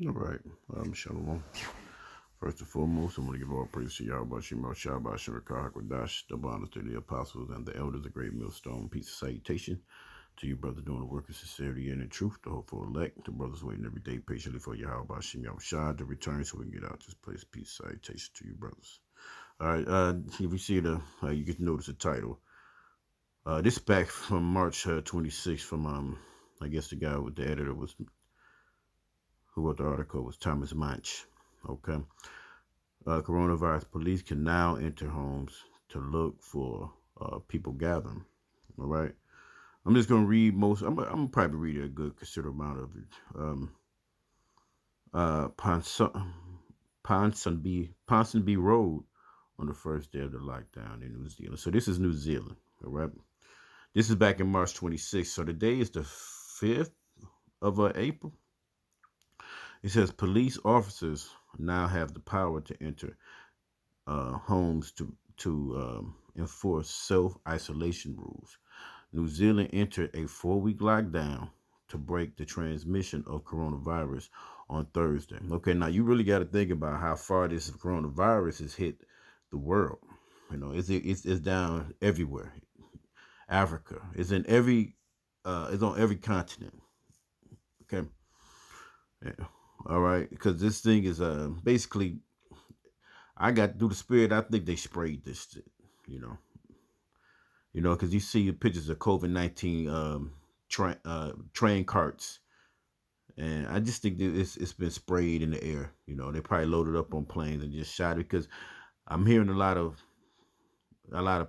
All right. Shalom. First and foremost, I want to give all praise to Yahweh, Shema, Shabbat, Shemekah, Hakwadash, double honor to the apostles and the elders, the great millstone. Peace and salutation to you, brother, doing the work of sincerity and in truth, the hopeful elect, the brothers waiting every day patiently for Yahweh, Shema, Shah to return so we can get out this place. Peace and salutation to you, brothers. All right. If you see you get to notice the title. This back from March 26th from, I guess the guy with the editor who wrote the article was Thomas Manch. Okay. Coronavirus police can now enter homes to look for people gathering. All right. I'm just gonna read most. I'm gonna probably read a good considerable amount of it. Ponsonby Road on the first day of the lockdown in New Zealand. So this is New Zealand. All right. This is back in March 26th. So today is the 5th of April. It says police officers now have the power to enter homes to enforce self-isolation rules. New Zealand entered a 4-week lockdown to break the transmission of coronavirus on Thursday. Okay, now you really got to think about how far this coronavirus has hit the world. You know, it's down everywhere. Africa, it's in it's on every continent. Okay, yeah. All right, because this thing is basically, I got through the spirit. I think they sprayed this shit, you know, because you see pictures of COVID-19 train carts, and I just think that it's been sprayed in the air. You know, they probably loaded up on planes and just shot it. Because I'm hearing a lot of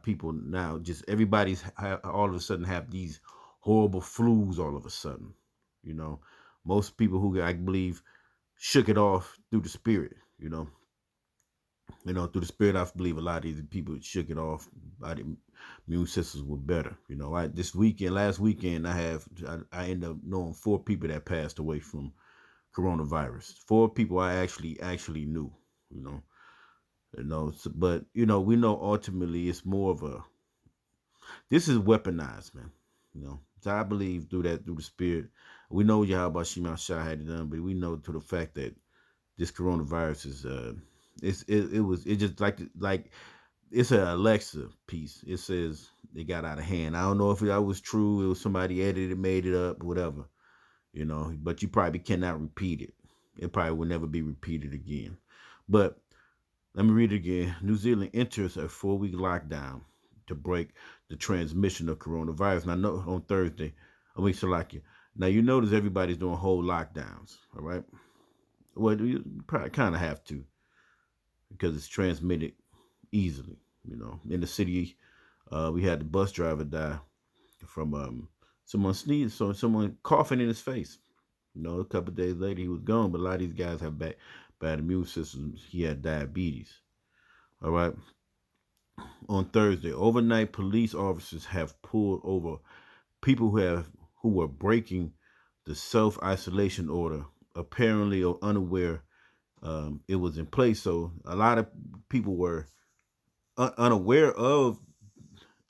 people now. Just everybody's all of a sudden have these horrible flus all of a sudden. You know, most people who I believe shook it off through the spirit. Through the spirit, I believe a lot of these people shook it off. Their immune systems were better. Last weekend, I ended up knowing 4 people that passed away from coronavirus. 4 people I actually knew. But we know ultimately it's more of this is weaponized, man. So I believe through the spirit, we know Yahweh Shema Shah had it done, but we know to the fact that this coronavirus is it just like it's an Alexa piece. It says it got out of hand. I don't know if that was true. It was somebody edited, made it up, whatever. But you probably cannot repeat it. It probably will never be repeated again. But let me read it again. New Zealand enters a 4-week lockdown to break the transmission of coronavirus. Now, on Thursday, Salakia. Now, you notice everybody's doing whole lockdowns, all right? Well, you probably kind of have to because it's transmitted easily. In the city, we had the bus driver die from someone sneezed, so someone coughing in his face. A couple of days later, he was gone. But a lot of these guys have bad immune systems. He had diabetes. All right. On Thursday, overnight, police officers have pulled over people who were breaking the self-isolation order, apparently or unaware it was in place. So a lot of people were unaware of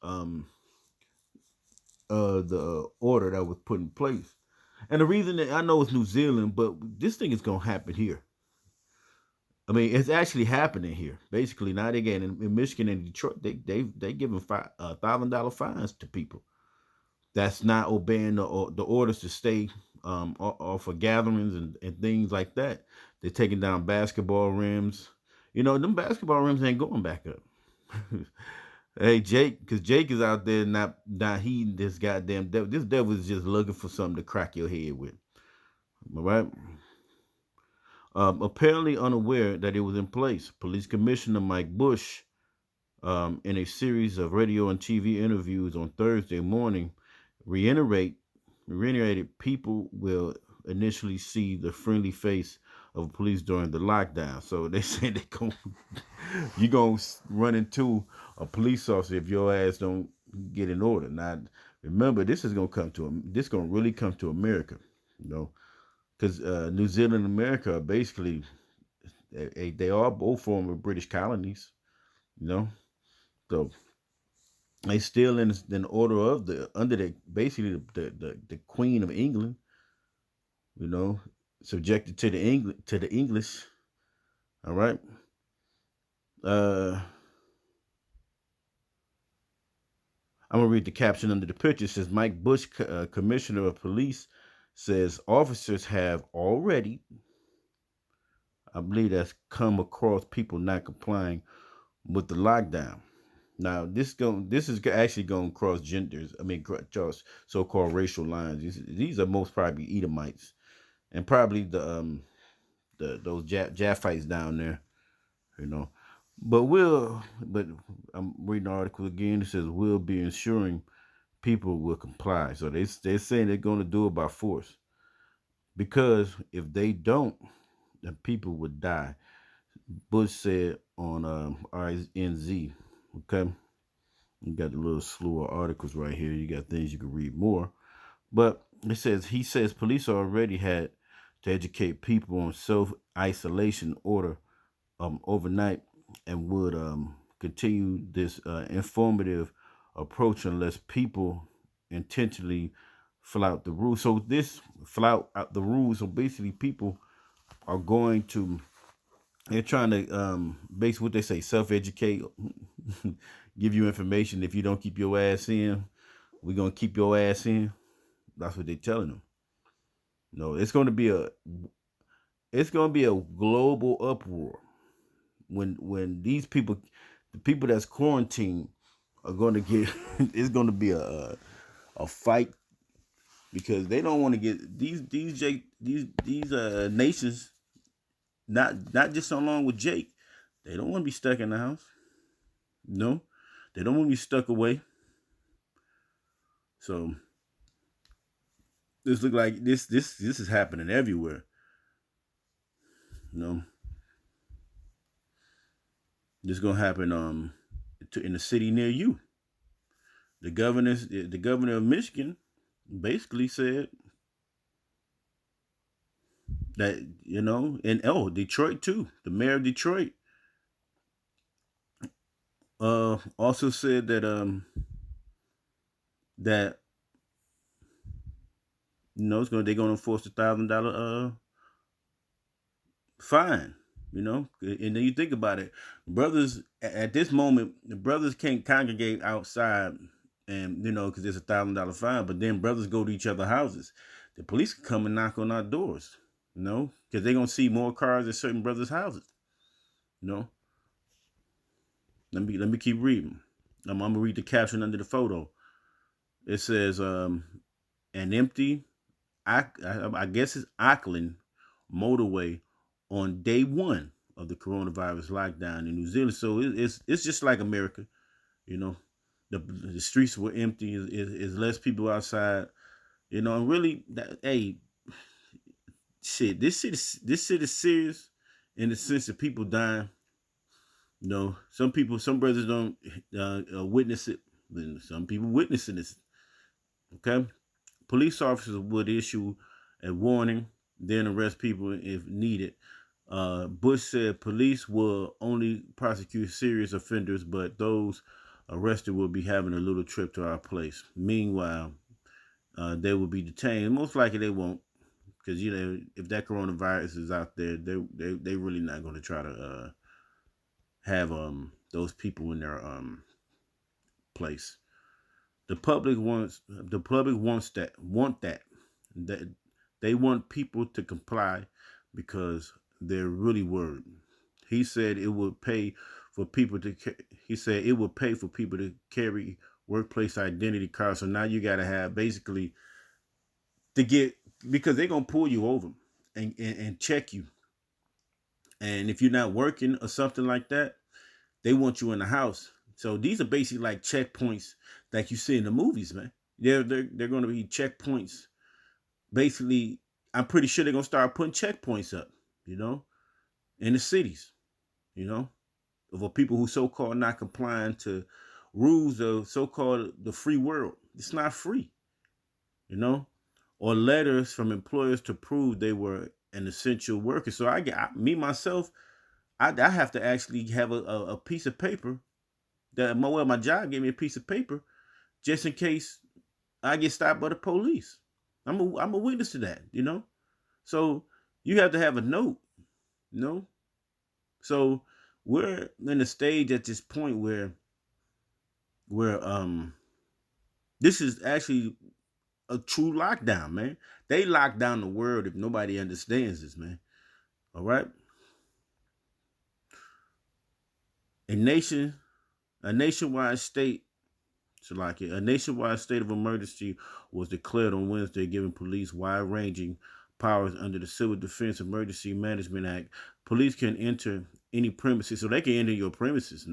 the order that was put in place. And the reason that I know it's New Zealand, but this thing is gonna happen here. I mean, it's actually happening here. Basically, now again in Michigan and Detroit, they giving $1,000 fines to people that's not obeying the orders to stay off of gatherings and things like that. They're taking down basketball rims. Them basketball rims ain't going back up. Hey, Jake, because Jake is out there not heeding this goddamn devil. This devil is just looking for something to crack your head with. All right? Apparently unaware that it was in place. Police Commissioner Mike Bush, in a series of radio and TV interviews on Thursday morning, reiterated people will initially see the friendly face of police during the lockdown. So they said you're going to run into a police officer if your ass don't get in order. Now, remember, this is going to really come to America, because New Zealand and America are basically, they are both former British colonies, so they still in the order of basically the Queen of England, subjected to the English. All right. Uh, I'm gonna read the caption under the picture. It says Mike Bush, Commissioner of Police, says officers have already, I believe that's come across people not complying with the lockdown. Now this is actually going to cross genders. I mean, cross so-called racial lines. These are most probably Edomites and probably those Japhites down there. You know, but I'm reading the article again. It says we'll be ensuring people will comply. So they're saying they're going to do it by force because if they don't, then people would die. Bush said on RNZ. Okay, you got a little slew of articles right here. You got things you can read more, but he says police already had to educate people on self isolation order overnight and would continue this informative approach unless people intentionally flout the rules. So this flout out the rules. So basically, people are going to they're trying to basically what they say self-educate, give you information. If you don't keep your ass in, we're gonna keep your ass in. That's what they're telling them. No, it's gonna be a global uproar when these people, the people that's quarantined, are going to get. It's going to be a fight because they don't want to get these nations not just along with Jake. They don't want to be stuck in the house. No, they don't want to be stuck away. So this look like this is happening everywhere. You know, this gonna happen in the city near you. The governor of Michigan basically said that and Detroit too. The mayor of Detroit also said that they're gonna enforce $1,000 fine. And then you think about it, brothers at this moment, the brothers can't congregate outside, and because there's $1,000 fine. But then brothers go to each other's houses. The police can come and knock on our doors, because they're gonna see more cars at certain brothers' houses. Let me keep reading. I'm gonna read the caption under the photo. It says, an empty, I guess it's Auckland motorway on day one of the coronavirus lockdown in New Zealand. So it's just like America, the streets were empty. Is less people outside, and really, hey, shit, this shit is serious in the sense of people dying. Some brothers don't witness it, then some people witnessing this. Okay, police officers would issue a warning, then arrest people if needed. Bush said police will only prosecute serious offenders, but those arrested will be having a little trip to our place. Meanwhile, they will be detained. Most likely they won't, because if that coronavirus is out there, they really not going to try to have those people in their place. The public wants that they want people to comply because they're really worried. He said it would pay for people to. He said it would pay for people to carry workplace identity cards. So now you got to have basically to get, because they're gonna pull you over and check you. And if you're not working or something like that, they want you in the house. So these are basically like checkpoints like you see in the movies, man. They're going to be checkpoints. Basically, I'm pretty sure they're going to start putting checkpoints up, in the cities, of people who so-called not complying to rules of so-called the free world. It's not free, or letters from employers to prove they were an essential worker. So I have to actually have a piece of paper that my job gave me a piece of paper just in case I get stopped by the police. I'm a witness to that, So You have to have a note, So we're in a stage at this point where this is actually a true lockdown, man. They lock down the world if nobody understands this, man. All right. A nation, a nationwide state, so like a nationwide state of emergency was declared on Wednesday, giving police wide-ranging powers under the Civil Defense Emergency Management Act. Police can enter any premises, so they can enter your premises.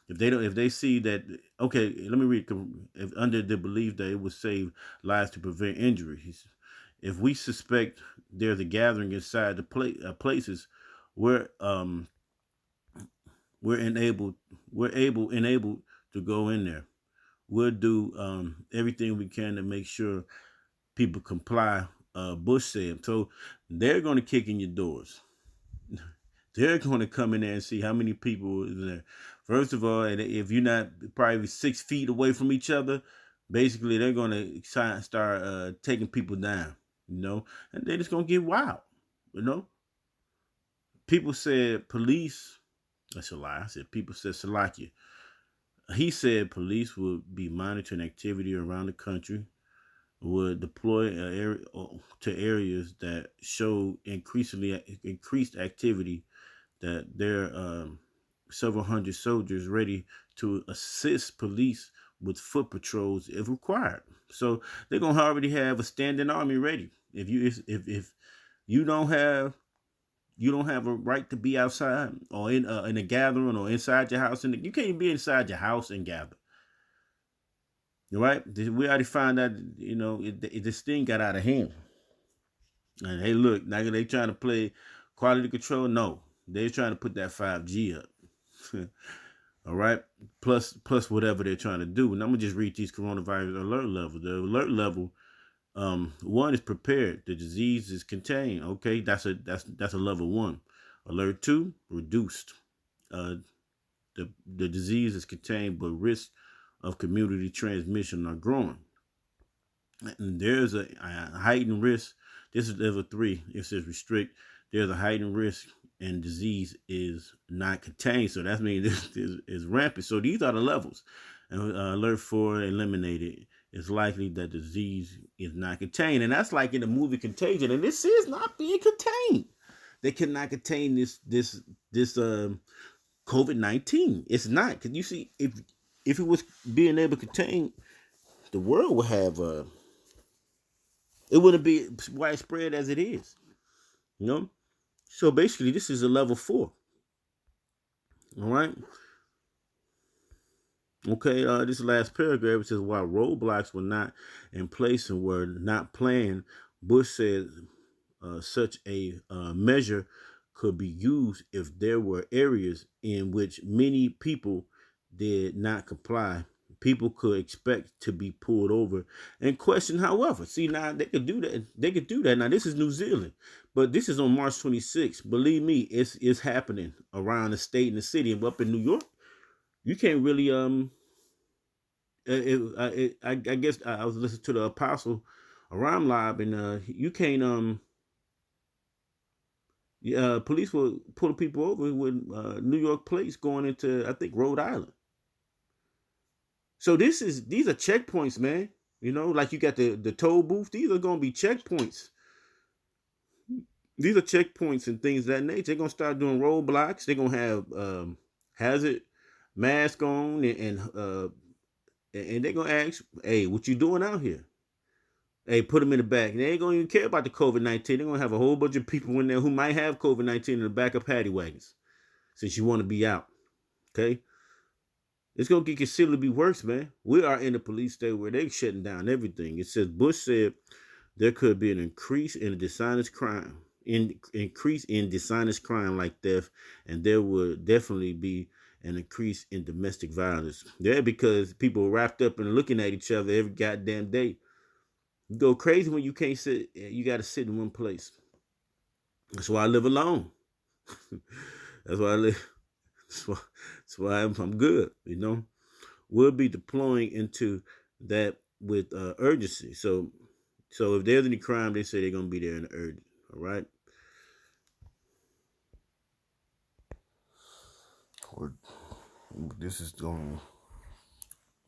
If they don't, if they see that, okay, let me read. If under the belief that it would save lives to prevent injuries, if we suspect there's a gathering inside the places, we're um we're enabled enabled to go in there. We'll do everything we can to make sure people comply. Bush said so. They're going to kick in your doors. They're going to come in there and see how many people is there. First of all, and if you're not probably 6 feet away from each other, basically they're going to start taking people down, and they're just going to get wild, People said police, that's a lie. I said people said Salakia. He said police would be monitoring activity around the country, would deploy to areas that show increased activity, that there are several hundred soldiers ready to assist police with foot patrols if required. So they're gonna already have a standing army ready. If you don't have a right to be outside or in a gathering or inside your house, and you can't be inside your house and gather. Right? We already found out, this thing got out of hand. And hey, look, now they trying to play quality control. No, they're trying to put that 5G up. All right, plus whatever they're trying to do. And I'm gonna just read these coronavirus alert levels. The alert level, one is prepared. The disease is contained. Okay, that's a level 1. Alert 2, reduced. The disease is contained, but risk of community transmission are growing. And there's a heightened risk. This is level 3. It says restrict. There's a heightened risk, and disease is not contained. So that means this is rampant. So these are the levels. And alert 4, eliminated. It's likely that disease is not contained, and that's like in the movie Contagion. And this is not being contained. They cannot contain this COVID-19. It's not, because you see, if it was being able to contain, the world would have it wouldn't be widespread as it is. So basically this is a level 4. All right. Okay, this last paragraph says, while roadblocks were not in place and were not planned, Bush said such a measure could be used if there were areas in which many people did not comply. People could expect to be pulled over and questioned. However, see, now they could do that. They could do that. Now this is New Zealand, but this is on March 26th. Believe me, it's happening around the state and the city. And up in New York, you can't really I guess I was listening to the Apostle Aram Live, and you can't police will pull people over with New York plates going into, I think, Rhode Island. So these are checkpoints, man. Like you got the toll booth. These are gonna be checkpoints. These are checkpoints and things of that nature. They're gonna start doing roadblocks. They're gonna have hazard mask on, and they're gonna ask, "Hey, what you doing out here?" Hey, put them in the back. They ain't gonna even care about the COVID-19. They're gonna have a whole bunch of people in there who might have COVID-19 in the back of paddy wagons, since you want to be out. Okay. It's gonna get considerably worse, man. We are in a police state where they're shutting down everything. It says Bush said there could be an increase in dishonest crime, like theft, and there would definitely be an increase in domestic violence. Yeah, because people are wrapped up and looking at each other every goddamn day. You go crazy when you can't sit. You got to sit in one place. That's why I live alone. That's why I live. That's why I'm good. We'll be deploying into that with urgency. So if there's any crime, they say they're gonna be there in urgent. All right. What this is going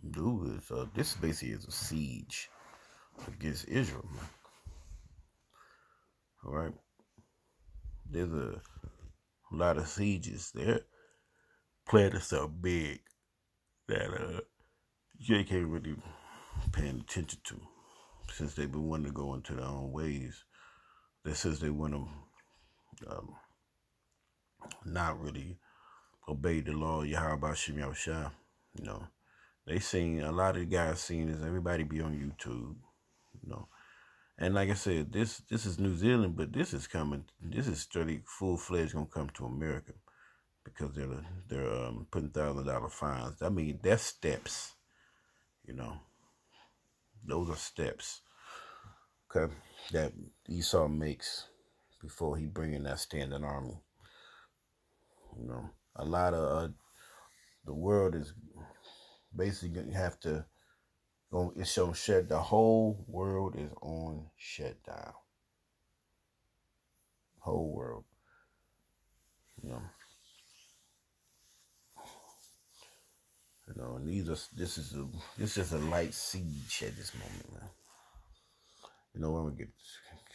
to do is this basically is a siege against Israel. Man. All right. There's a lot of sieges there. Planning something big that you can't really paying attention to since they've been wanting to go into their own ways. That says they want to not really obey the law of Yahweh Shem Yahushua. You know, they seen a lot of the guys seen this. Everybody be on YouTube. You know, and like I said, this is New Zealand, but this is coming. This is straight full fledged gonna come to America because they're putting $1,000 fines. I mean, that's steps. You know, those are steps. Okay, that Esau makes before he bring in that standing army. You know, a lot of the world is basically gonna have to go. It's on shut. The whole world is on shutdown. Whole world. You know. You know, and this is a light siege at this moment, man. You know, I'm gonna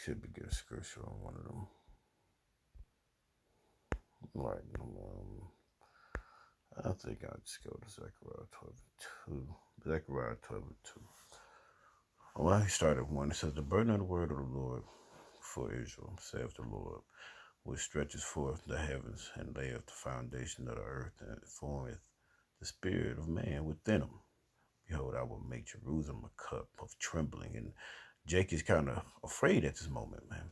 should be get a scripture on one of them. Right. I think I'll just go to Zechariah 12:2. Zechariah 12:2. Well, I started one. It says, "The burden of the word of the Lord for Israel, saith the Lord, which stretches forth the heavens and layeth the foundation of the earth, and formeth the spirit of man within them. Behold, I will make Jerusalem a cup of trembling." And Jake is kind of afraid at this moment, man.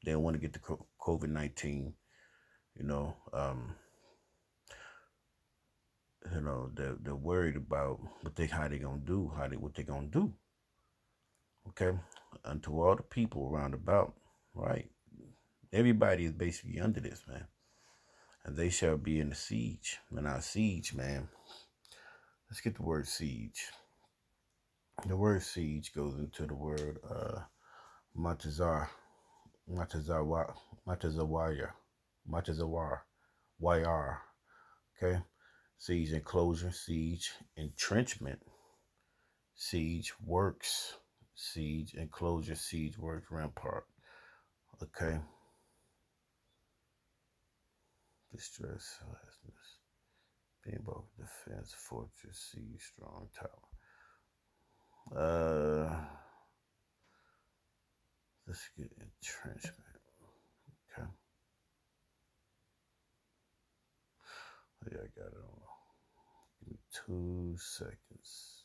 They don't want to get the COVID-19, you know. They're worried about how they gonna do, what they gonna do. Okay, and to all the people around about, right? Everybody is basically under this, man. And they shall be in the siege. And our siege, man. Let's get the word siege. The word siege goes into the word matazar, matazawar, yar. Okay, siege enclosure, siege entrenchment, siege works, siege enclosure, siege works, rampart. Okay, distress, being both defense, fortress, siege, strong tower. Let's get entrenchment. Okay. Yeah, I got it on. Give me 2 seconds.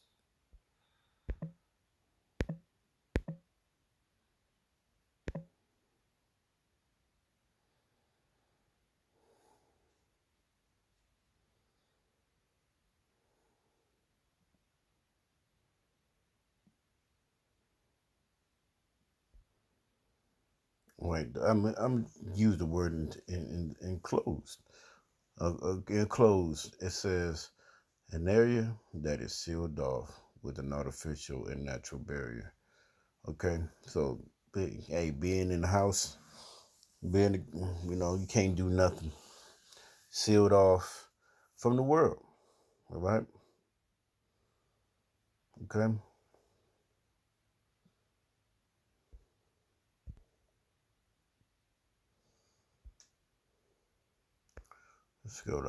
Wait, I'm use the word in enclosed. Enclosed. It says an area that is sealed off with an artificial and natural barrier. Okay, so being in the house, you can't do nothing. Sealed off from the world. All right. Okay. Let's go to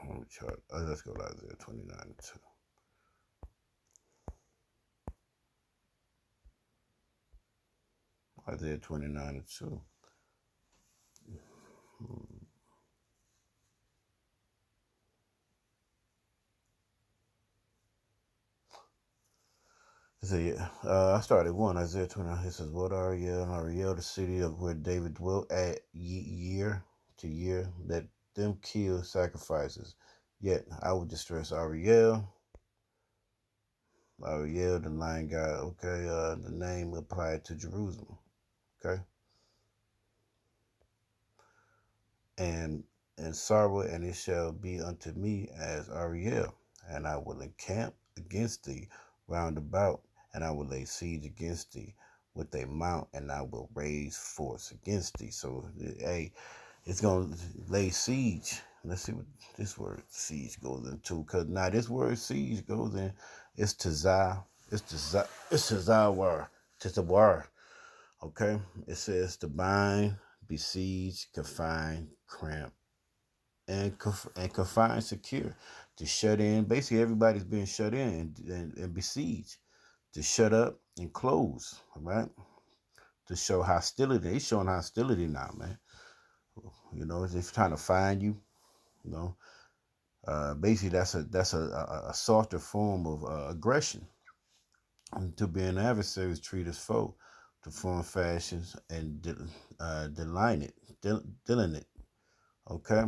let me try. Let's go to Isaiah 29:2. Isaiah 29:2. I started one, Isaiah 29. It says, "What Ariel, the city of where David dwelt at year to year, let them kill sacrifices. Yet I will distress Ariel, the lion god." Okay, the name applied to Jerusalem. Okay, and sorrow, and it shall be unto me as Ariel, and I will encamp against thee round about, and I will lay siege against thee with a mount, and I will raise force against thee. So, hey, it's going to lay siege. Let's see what this word siege goes into. Because now this word siege goes in, it's Tazah. It's Tazawar. Tazawar. Okay? It says to bind, besiege, confine, cramp, and confine, secure. To shut in. Basically, everybody's being shut in and besieged. To shut up and close. All right? To show hostility. They showing hostility now, man. You know, they're trying to find you. You know, basically that's a softer form of aggression. And to be an adversary is treat as foe, to form fashions and deline it. Okay,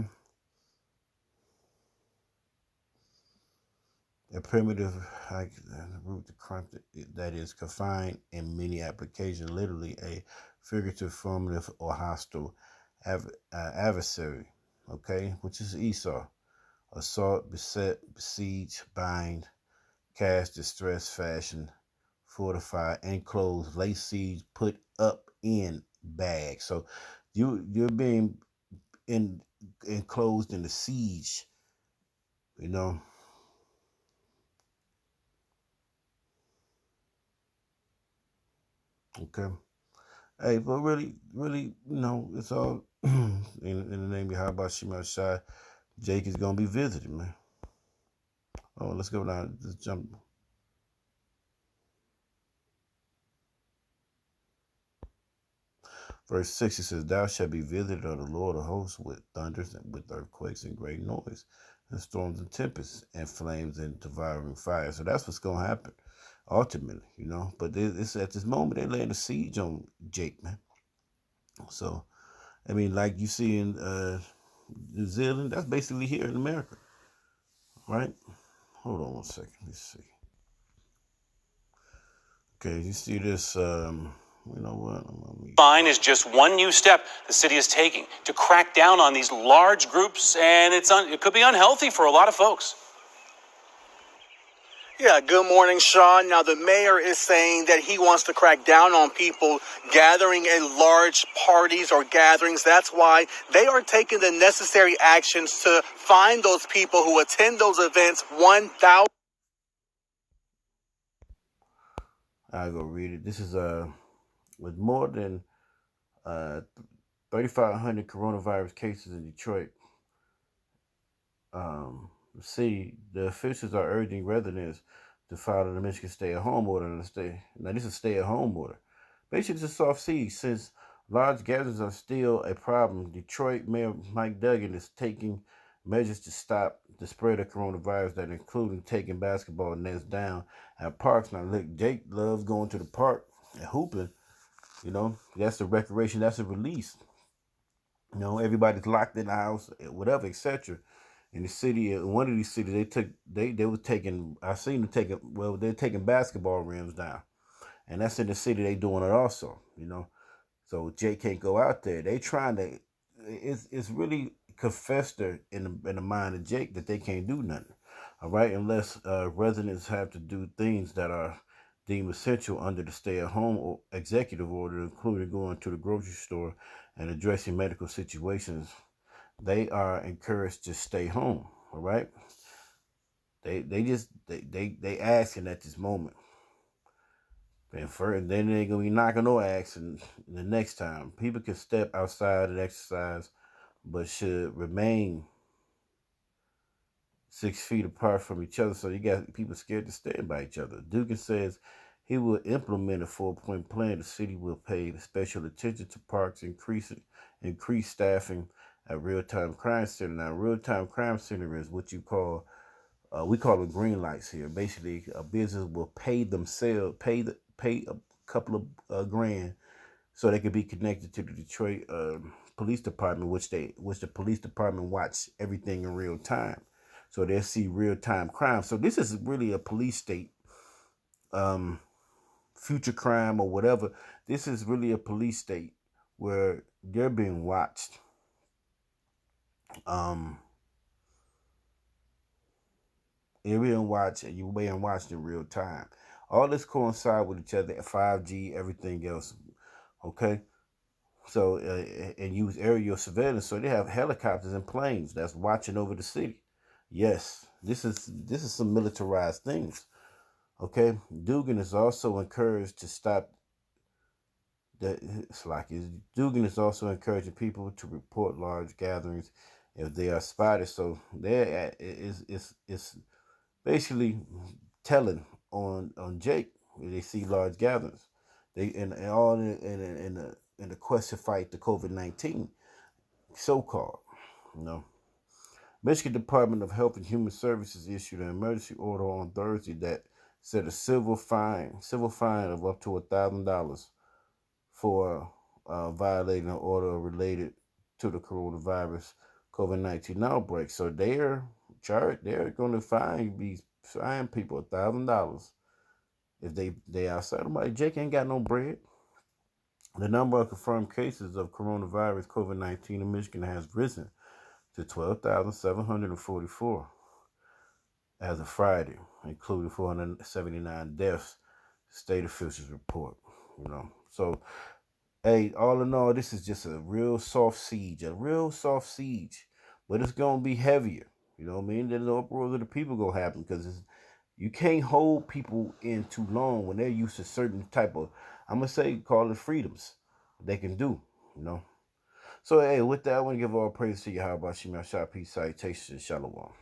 a primitive like root to crime that is confined in many applications, literally a figurative, formative, or hostile adversary. Okay, which is Esau. Assault, beset, besiege, bind, cast, distress, fashion, fortify, enclose, lay siege, put up in bag. So you're being in enclosed in the siege, you know. Okay. Hey, but really, it's all in the name of Yahweh Shema Shai. Jake is gonna be visited, man. Oh, let's go down. Let's jump. Verse 6, it says, Thou shalt be visited of the Lord of hosts with thunders and with earthquakes and great noise, and storms and tempests, and flames and devouring fire. So that's what's going to happen, ultimately, you know. But it's at this moment, they're laying a siege on Jake, man. So, I mean, like you see in New Zealand, that's basically here in America, right? Hold on one second. Let's see. Okay, you see this, you know what? Fine is just one new step the city is taking to crack down on these large groups, and it could be unhealthy for a lot of folks. Yeah, good morning, Sean. Now, the mayor is saying that he wants to crack down on people gathering in large parties or gatherings. That's why they are taking the necessary actions to find those people who attend those events. 1,000. I'll go read it. This is with more than uh 3,500 coronavirus cases in Detroit. See, the officials are urging residents to follow the Michigan stay-at-home order. Now, this is stay-at-home order. Basically, it's a soft siege since large gatherings are still a problem. Detroit Mayor Mike Duggan is taking measures to stop the spread of coronavirus, that including taking basketball nets down at parks. Now, look, Jake loves going to the park and hooping. You know, that's the recreation. That's a release. You know, everybody's locked in the house, whatever, etc. In the city, in one of these cities, they were taking. I seen them taking. Well, they're taking basketball rims down, and that's in the city. They doing it also. You know, so Jay can't go out there. They trying to. It's really confessed in the mind of Jake that they can't do nothing. All right, unless residents have to do things that are deemed essential under the stay-at-home executive order, including going to the grocery store and addressing medical situations. They are encouraged to stay home. All right, they asking at this moment. And then they ain't gonna be knocking no ass and the next time. People can step outside and exercise, but should remain 6 feet apart from each other. So you got people scared to stand by each other. Dugan says he will implement a 4-point plan. The city will pay special attention to parks, increase staffing at real-time crime center. Now, real-time crime center is what you call we call them green lights here. Basically, a business will pay themselves, pay a couple of grand, so they could be connected to the Detroit police department, which the police department watch everything in real time, so they see real time crime. So this is really a police state, future crime or whatever. This is really a police state where they're being watched. You're being watched and you're being watched in real time. All this coincide with each other, 5G, everything else. Okay, so and use aerial surveillance. So they have helicopters and planes that's watching over the city. Yes, this is some militarized things. Okay, Dugan is also encouraged to stop. Dugan is also encouraging people to report large gatherings if they are spotted. So there is basically telling on Jake when they see large gatherings. They and all in the quest to fight the COVID-19, so called. You know, Michigan Department of Health and Human Services issued an emergency order on Thursday that said a civil fine of up to $1,000 for violating an order related to the coronavirus COVID-19 outbreak. So they're charged. They're going to fine people $1,000 if they outside. Somebody, Jake ain't got no bread. The number of confirmed cases of coronavirus COVID-19 in Michigan has risen to 12,744 as of Friday, including 479 deaths. State officials report. So hey, all in all, this is just a real soft siege, but it's gonna be heavier. You know what I mean? There's no uproar of the people gonna happen because you can't hold people in too long when they're used to certain type of, I'm gonna say, call it freedoms they can do. So hey, with that, I want to give all praise to Yahweh Shema Shah, peace, citation, shalom.